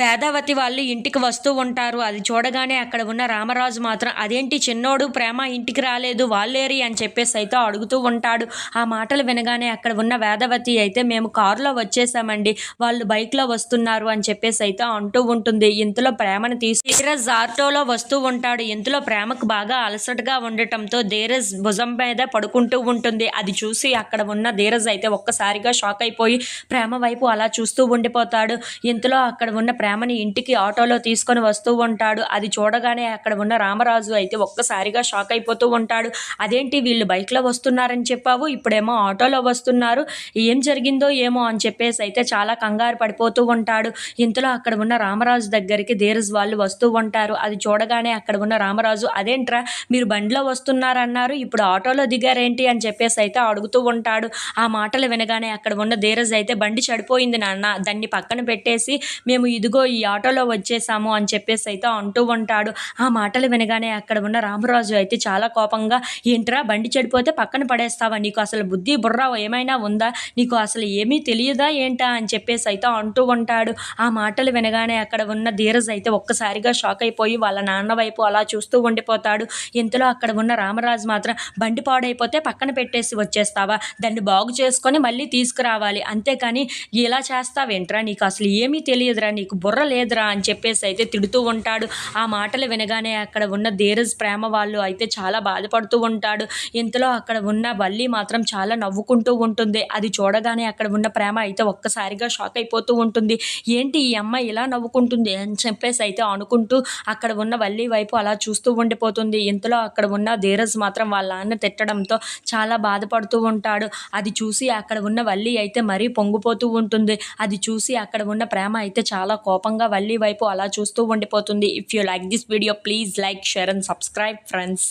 వేదావతి వాళ్ళు ఇంటికి వస్తూ ఉంటారు. అది చూడగానే అక్కడ ఉన్న రామరాజు మాత్రం అదేంటి చిన్నోడు ప్రేమ ఇంటికి రాలేదు వాళ్ళేరి అని చెప్పేసి అయితే అడుగుతూ ఉంటాడు. ఆ మాటలు వినగానే అక్కడ ఉన్న వేదవతి అయితే మేము కారులో వచ్చేసామండి, వాళ్ళు బైక్లో వస్తున్నారు అని చెప్పేసి అయితే అంటూ ఉంటుంది. ఇంతలో ప్రేమను తీసి ధీరజ్ ఆటోలో వస్తూ ఉంటాడు. ఇంతలో ప్రేమకు బాగా అలసటగా ఉండటంతో ధీరజ్ భుజం మీద పడుకుంటూ ఉంటుంది. అది చూసి అక్కడ ఉన్న ధీరజ్ అయితే ఒక్కసారిగా షాక్ అయిపోయి ప్రేమ వైపు అలా చూస్తూ ఉండిపోతాడు. ఇంతలో అక్కడ ఉన్న ప్రేమని ఇంటికి ఆటోలో తీసుకొని వస్తూ ఉంటాడు. అది చూడగానే అక్కడ ఉన్న రామరాజు అయితే ఒక్కసారిగా షాక్ అయిపోతూ ఉంటాడు. అదేంటి వీళ్ళు బైక్లో వస్తున్నారని చెప్పావు, ఇప్పుడేమో ఆటోలో వస్తున్నారు, ఏం జరిగిందో ఏమో అని చెప్పేసి అయితే చాలా కంగారు పడిపోతూ ఉంటాడు. ఇంతలో అక్కడ ఉన్న రామరాజు దగ్గరికి ధీరజ్ వాళ్ళు వస్తూ ఉంటారు. అది చూడగానే అక్కడ ఉన్న రామరాజు అదేంట్రా మీరు బండిలో వస్తున్నారన్నారు, ఇప్పుడు ఆటోలో దిగారేంటి అని చెప్పేసి అయితే అడుగుతూ ఉంటాడు. ఆ మాటలు వినగానే అక్కడ ఉన్న ధీరజ్ అయితే బండి చెడిపోయింది నాన్న, దాన్ని పక్కన పెట్టేసి మేము ఇదిగో ఈ ఆటోలో వచ్చేసాము అని చెప్పేసి అయితే అంటూ ఉంటాడు. ఆ మాటలు వినగానే అక్కడ ఉన్న రామరాజు అయితే చాలా కోపంగా ఏంట్రా బండి చెడిపోతే పక్కన పడేస్తావా, నీకు అసలు బుద్ధి బుర్ర ఏమైనా ఉందా, నీకు అసలు ఏమీ తెలియదా ఏంటా అని చెప్పేసి అయితే అంటూ ఉంటాడు. ఆ మాటలు వినగానే అక్కడ ఉన్న ధీరజ్ అయితే ఒక్కసారిగా షాక్ అయిపోయి వాళ్ళ నాన్న వైపు అలా చూస్తూ ఉండిపోతాడు. ఇంతలో అక్కడ ఉన్న రామరాజు మాత్రం బండి పాడైపోతే పక్కన పెట్టేసి వచ్చేస్తావా, దాన్ని బాగు చేసుకొని మళ్ళీ తీసుకురావాలి, అంతేకాని ఇలా చేస్తావేంట్రా, నీకు అసలు ఏమీ తెలియదురా, నీకు బుర్ర లేదురా అని చెప్పేసి అయితే తిడుతూ ఉంటాడు. ఆ మాటలు వినగానే అక్కడ ఉన్న ధీరజ్ ప్రేమ వాళ్ళు అయితే చాలా బాధపడుతూ ఉంటాడు. ఇంతలో అక్కడ ఉన్న వల్లి మాత్రం చాలా నవ్వుకుంటూ ఉంటుంది. అది చూడగానే అక్కడ ఉన్న ప్రేమ అయితే ఒక్కసారిగా షాక్ అయిపోతూ ఉంటుంది. ఏంటి ఈ అమ్మాయి ఇలా నవ్వుకుంటుంది అని చెప్పేసి అయితే అనుకుంటూ అక్కడ ఉన్న వల్లి వైపు అలా చూస్తూ ఉండిపోతుంది. ఇంతలో అక్కడ ఉన్న ధీరజ్ మాత్రం వాళ్ళ నాన్న తిట్టడంతో చాలా బాధపడుతూ ఉంటాడు. అది చూసి అక్కడ ఉన్న వల్లి అయితే మరీ పొంగిపోతూ ఉంటుంది. అది చూసి అక్కడ ఉన్న ప్రేమ అయితే చాలా కోపంగా వల్లి వైపు అలా చూస్తూ ఉండిపోతుంది. If you like this video please like, share and subscribe friends.